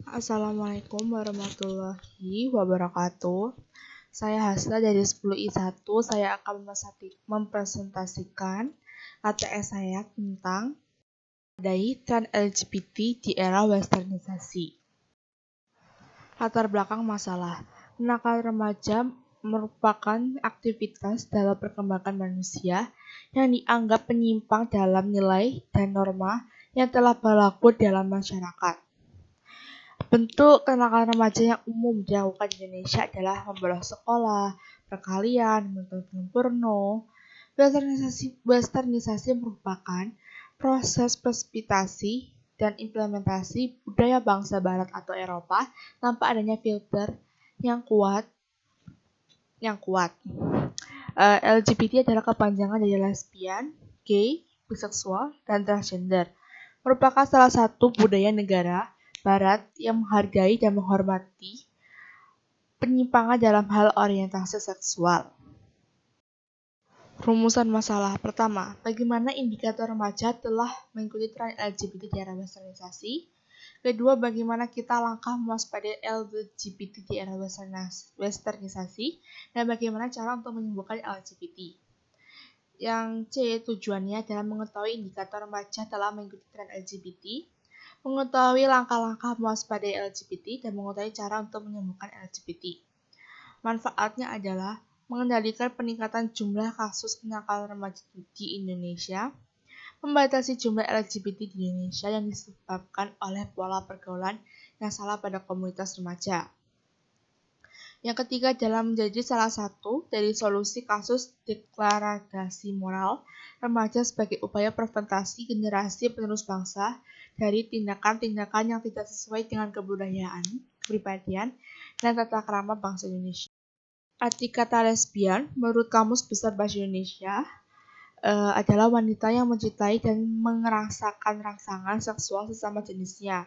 Assalamualaikum warahmatullahi wabarakatuh. Saya Hasna dari 10I1. Saya akan mempresentasikan KTS saya tentang dari tren LGBT di era westernisasi. Latar belakang masalah. Kenakalan remaja merupakan aktivitas dalam perkembangan manusia yang dianggap menyimpang dalam nilai dan norma yang telah berlaku dalam masyarakat. Bentuk kenakalan remaja yang umum dilakukan di Indonesia adalah membolos sekolah, perkalian, menonton film porno. Westernisasi merupakan proses presipitasi dan implementasi budaya bangsa Barat atau Eropa tanpa adanya filter yang kuat. LGBT adalah kepanjangan dari lesbian, gay, biseksual, dan transgender. Merupakan salah satu budaya negara Barat yang menghargai dan menghormati penyimpangan dalam hal orientasi seksual. Rumusan masalah. Pertama, bagaimana indikator remaja telah mengikuti tren LGBT di era westernisasi. Kedua, bagaimana kita langkah mewaspadai LGBT di era westernisasi. Dan bagaimana cara untuk menyembuhkan LGBT. Yang C, tujuannya adalah mengetahui indikator remaja telah mengikuti tren LGBT, mengetahui langkah-langkah mewaspadai LGBT, dan mengetahui cara untuk menyembuhkan LGBT. Manfaatnya adalah mengendalikan peningkatan jumlah kasus kenakalan remaja di Indonesia, membatasi jumlah LGBT di Indonesia yang disebabkan oleh pola pergaulan yang salah pada komunitas remaja. Yang ketiga adalah menjadi salah satu dari solusi kasus degradasi moral remaja sebagai upaya preventasi generasi penerus bangsa dari tindakan-tindakan yang tidak sesuai dengan kebudayaan, kepribadian, dan tata krama bangsa Indonesia. Arti kata lesbian menurut Kamus Besar Bahasa Indonesia adalah wanita yang mencintai dan merasakan rangsangan seksual sesama jenisnya,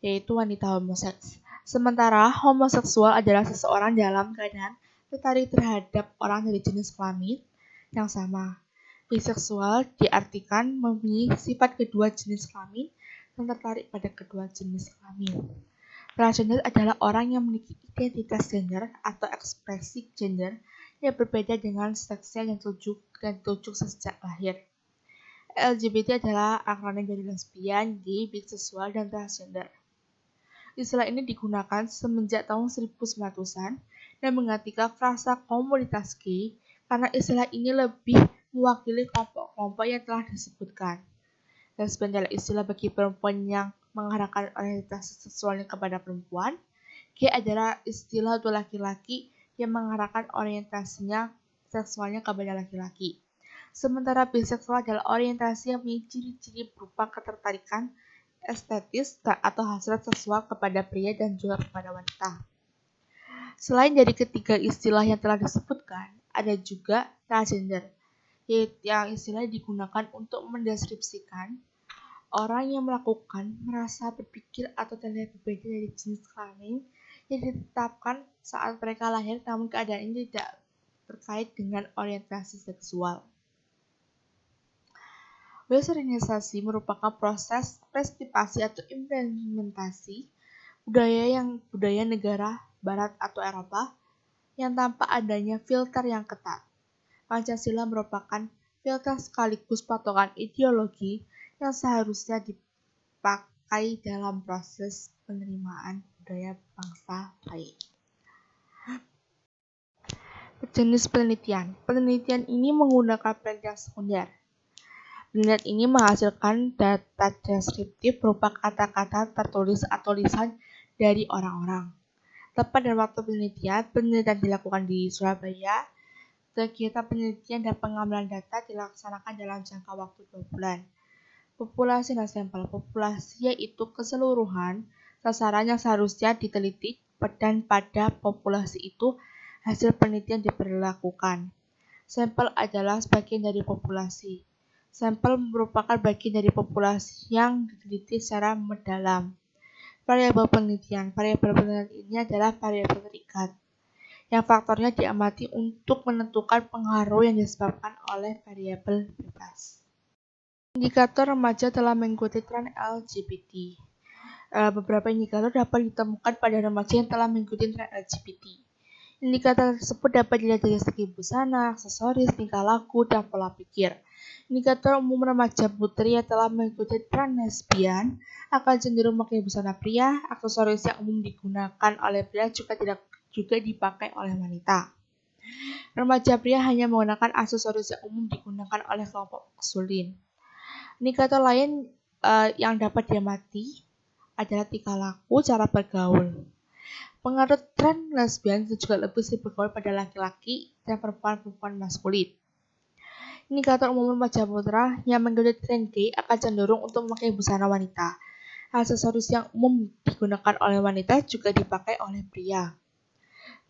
yaitu wanita homoseks. Sementara homoseksual adalah seseorang dalam keadaan tertarik terhadap orang dari jenis kelamin yang sama. Biseksual diartikan mempunyai sifat kedua jenis kelamin dan tertarik pada kedua jenis kelamin. Transgender adalah orang yang memiliki identitas gender atau ekspresi gender yang berbeda dengan seksnya yang ditunjuk sejak lahir. LGBT adalah akronim dari lesbian, gay, biseksual, dan transgender. Istilah ini digunakan semenjak tahun 1900-an dan menggantikan frasa komunitas gay karena istilah ini lebih mewakili kelompok-kelompok yang telah disebutkan. Lesbian adalah istilah bagi perempuan yang mengarahkan orientasi seksualnya kepada perempuan. Gay adalah istilah untuk laki-laki yang mengarahkan orientasinya seksualnya kepada laki-laki. Sementara biseksual adalah orientasi yang memiliki ciri-ciri berupa ketertarikan estetis atau hasrat seksual kepada pria dan juga kepada wanita. Selain dari ketiga istilah yang telah disebutkan, ada juga transgender, yang istilahnya digunakan untuk mendeskripsikan orang yang melakukan, merasa, berpikir, atau terlihat berbeda dari jenis kelamin yang ditetapkan saat mereka lahir, namun keadaan ini tidak terkait dengan orientasi seksual. Westernisasi merupakan proses presipitasi atau implementasi budaya negara Barat atau Eropa yang tanpa adanya filter yang ketat. Pancasila merupakan filter sekaligus patokan ideologi yang seharusnya dipakai dalam proses penerimaan budaya bangsa lain. Jenis penelitian. Penelitian ini menggunakan penelitian sekunder. Penelitian ini menghasilkan data deskriptif berupa kata-kata tertulis atau lisan dari orang-orang. Tempat dan waktu penelitian dilakukan di Surabaya. Kegiatan penelitian dan pengambilan data dilaksanakan dalam jangka waktu 2 bulan. Populasi dan sampel. Populasi yaitu keseluruhan sasaran yang seharusnya diteliti dan pada populasi itu hasil penelitian diberlakukan. Sampel adalah sebagian dari populasi. Sampel merupakan bagian dari populasi yang diteliti secara mendalam. Variabel penelitian ini adalah variabel terikat, yang faktornya diamati untuk menentukan pengaruh yang disebabkan oleh variabel bebas. Indikator remaja telah mengikuti tren LGBT. Beberapa indikator dapat ditemukan pada remaja yang telah mengikuti tren LGBT. Indikator tersebut dapat dilihat dari segi busana, aksesoris, tingkah laku, dan pola pikir. Indikator umum remaja putri yang telah mengikuti tren lesbian akan cenderung memakai busana pria. Aksesoris yang umum digunakan oleh pria juga dipakai oleh wanita. Remaja pria hanya menggunakan aksesoris yang umum digunakan oleh kelompok maskulin. Indikator lain yang dapat diamati adalah tingkah laku, cara bergaul. Pengaruh tren lesbian juga lebih sering bergaul pada laki-laki dan perempuan-perempuan maskulin. Indikator umum remaja putra yang mengikuti tren gay akan cenderung untuk memakai busana wanita. Aksesoris yang umum digunakan oleh wanita juga dipakai oleh pria.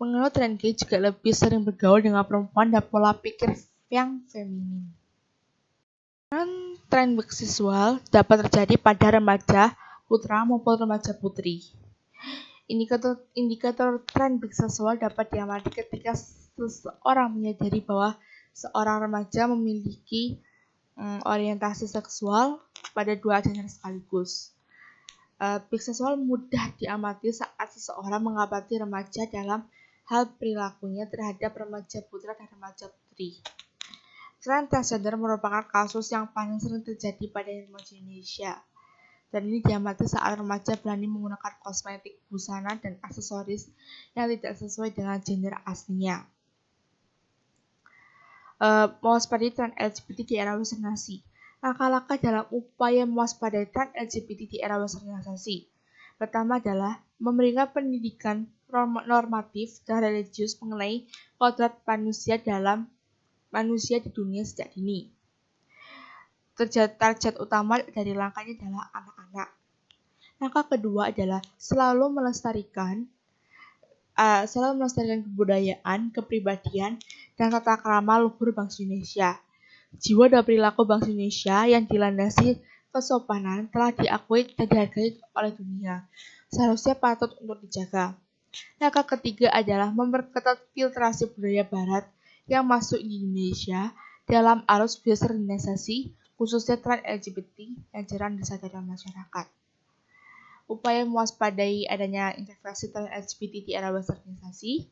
Pengaruh tren gay juga lebih sering bergaul dengan perempuan dan pola pikir yang feminin. Tren seksual dapat terjadi pada remaja putra maupun remaja putri. Indikator tren seksual dapat diamati ketika seseorang menyadari bahwa seorang remaja memiliki orientasi seksual pada dua gender sekaligus. Biseksual mudah diamati saat seseorang mengamati remaja dalam hal perilakunya terhadap remaja putra dan remaja putri. Tren transgender merupakan kasus yang paling sering terjadi pada remaja Indonesia. Dan ini diamati saat remaja berani menggunakan kosmetik, busana, dan aksesoris yang tidak sesuai dengan gender aslinya. Mewaspadai tren LGBT di era westernisasi. Langkah-langkah dalam upaya mewaspadai tren LGBT di era westernisasi. Pertama adalah memberikan pendidikan normatif dan religius mengenai kodrat manusia di dunia sejak dini. Target utama dari langkahnya adalah anak-anak. Langkah kedua adalah selalu melestarikan kebudayaan, kepribadian, dan tata krama luhur bangsa Indonesia. Jiwa dan perilaku bangsa Indonesia yang dilandasi kesopanan telah diakui dan dihargai oleh dunia. Seharusnya patut untuk dijaga. Langkah ketiga adalah memperketat filtrasi budaya Barat yang masuk di Indonesia dalam arus westernisasi, khususnya tren LGBT yang jarang disadari masyarakat. Upaya mewaspadai adanya integrasi tren LGBT di era westernisasi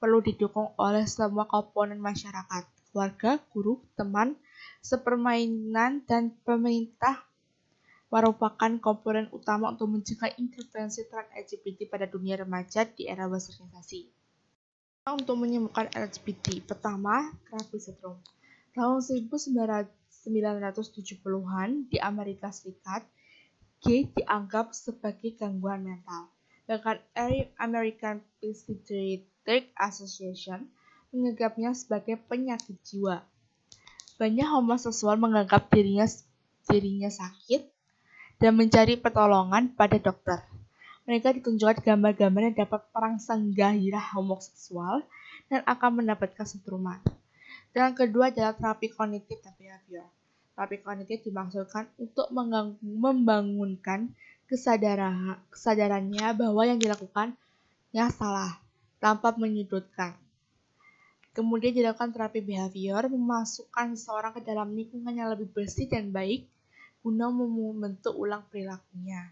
perlu didukung oleh semua komponen masyarakat, keluarga, guru, teman, sepermainan, dan pemerintah merupakan komponen utama untuk mencegah intervensi tren LGBT pada dunia remaja di era westernisasi. Untuk menyembuhkan LGBT, pertama, Crafty Syndrome. Tahun 1970-an di Amerika Serikat, gay dianggap sebagai gangguan mental. Bahkan American Psychiatric Association menganggapnya sebagai penyakit jiwa. Banyak homoseksual menganggap dirinya sakit dan mencari pertolongan pada dokter. Mereka ditunjukkan gambar-gambar yang dapat merangsang gairah homoseksual dan akan mendapatkan setruman. Dan yang kedua adalah terapi kognitif dan behavior. Terapi kognitif dimaksudkan untuk membangunkan kesadarannya bahwa yang dilakukannya salah, tanpa menyudutkan. Kemudian dilakukan terapi behavior, memasukkan seseorang ke dalam lingkungan yang lebih bersih dan baik, guna membentuk ulang perilakunya.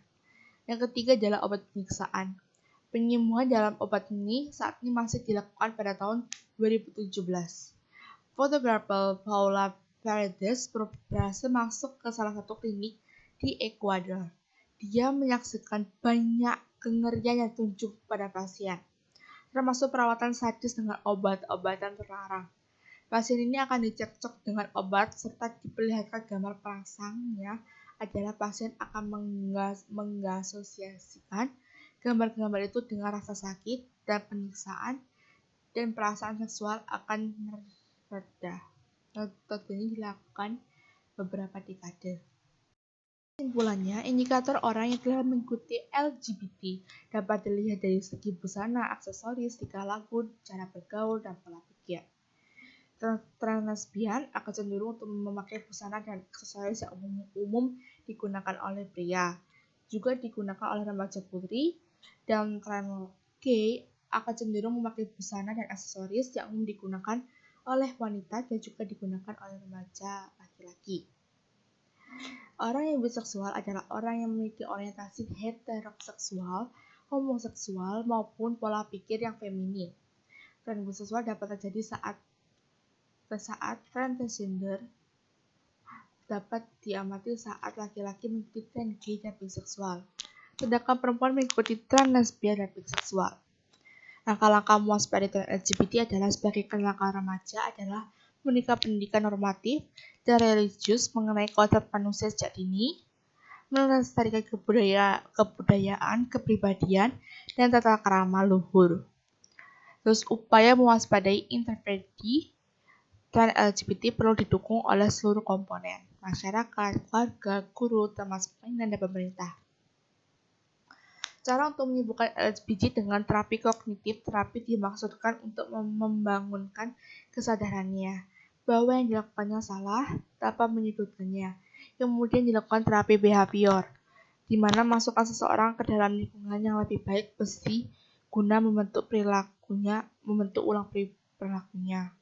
Yang ketiga adalah obat penyiksaan. Penyembuhan dalam obat ini saat ini masih dilakukan pada tahun 2017. Fotografer Paula Paredes berhasil masuk ke salah satu klinik di Ekuador. Dia menyaksikan banyak kengerian yang terjun pada pasien, termasuk perawatan sadis dengan obat-obatan terlarang. Pasien ini akan dicekcok dengan obat serta diperlihatkan gambar perangsangnya adalah pasien akan mengasosiasikan gambar-gambar itu dengan rasa sakit dan penyiksaan dan perasaan seksual akan mereda. Metode ini dilakukan beberapa dekade. Kesimpulannya, indikator orang yang telah mengikuti LGBT dapat dilihat dari segi busana, aksesoris, tingkah laku, cara bergaul, dan pola pikir. Tren lesbian akan cenderung untuk memakai busana dan aksesoris yang umum digunakan oleh pria, juga digunakan oleh remaja putri, dan tren gay akan cenderung memakai busana dan aksesoris yang umum digunakan oleh wanita dan juga digunakan oleh remaja laki-laki. Orang yang biseksual adalah orang yang memiliki orientasi heteroseksual, homoseksual, maupun pola pikir yang feminin. Tren biseksual dapat terjadi saat transgender dapat diamati saat laki-laki mengikuti tren gay dan biseksual, sedangkan perempuan mengikuti tren lesbian dan biseksual. Langkah-langkah mewaspadai tren LGBT adalah sebagai langkah remaja adalah menikah pendidikan normatif dan religius mengenai konsep manusia sejak dini, melestarikan kebudayaan, kepribadian, dan tata krama luhur. Terus upaya mewaspadai intervensi tren LGBT perlu didukung oleh seluruh komponen, masyarakat, keluarga, guru, termasuk dan pemerintah. Cara untuk menyembuhkan LGBT dengan terapi kognitif, terapi dimaksudkan untuk membangunkan kesadarannya bahwa yang dilakukannya salah tanpa menyudutkannya. Kemudian dilakukan terapi behavior, di mana masukkan seseorang ke dalam lingkungan yang lebih baik besi guna membentuk ulang perilakunya.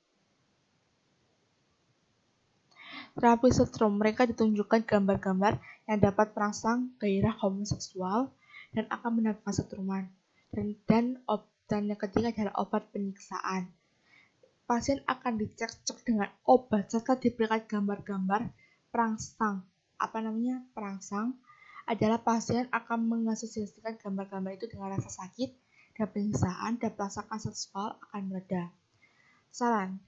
Terapi setrum, mereka ditunjukkan gambar-gambar yang dapat merangsang gairah homoseksual dan akan mendapatkan setruman. Dan yang ketiga adalah obat penyiksaan. Pasien akan dicekcok dengan obat serta diberikan gambar-gambar perangsang. Perangsang adalah pasien akan mengasosiasikan gambar-gambar itu dengan rasa sakit dan penyiksaan dan perasaan seksual akan mereda. Saran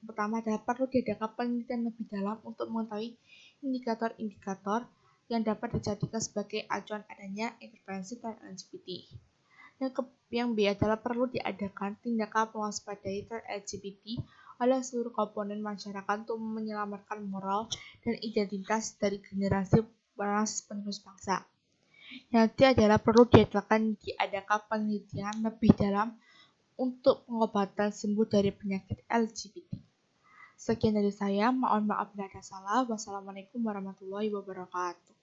pertama adalah perlu diadakan penelitian lebih dalam untuk mengetahui indikator-indikator yang dapat dijadikan sebagai acuan adanya intervensi tren LGBT. Yang B adalah perlu diadakan tindakan mewaspadai tren LGBT oleh seluruh komponen masyarakat untuk menyelamatkan moral dan identitas dari generasi penerus bangsa. Yang C adalah perlu diadakan penelitian lebih dalam untuk pengobatan sembuh dari penyakit LGBT. Sekian dari saya, mohon maaf bila ada salah. Wassalamualaikum warahmatullahi wabarakatuh.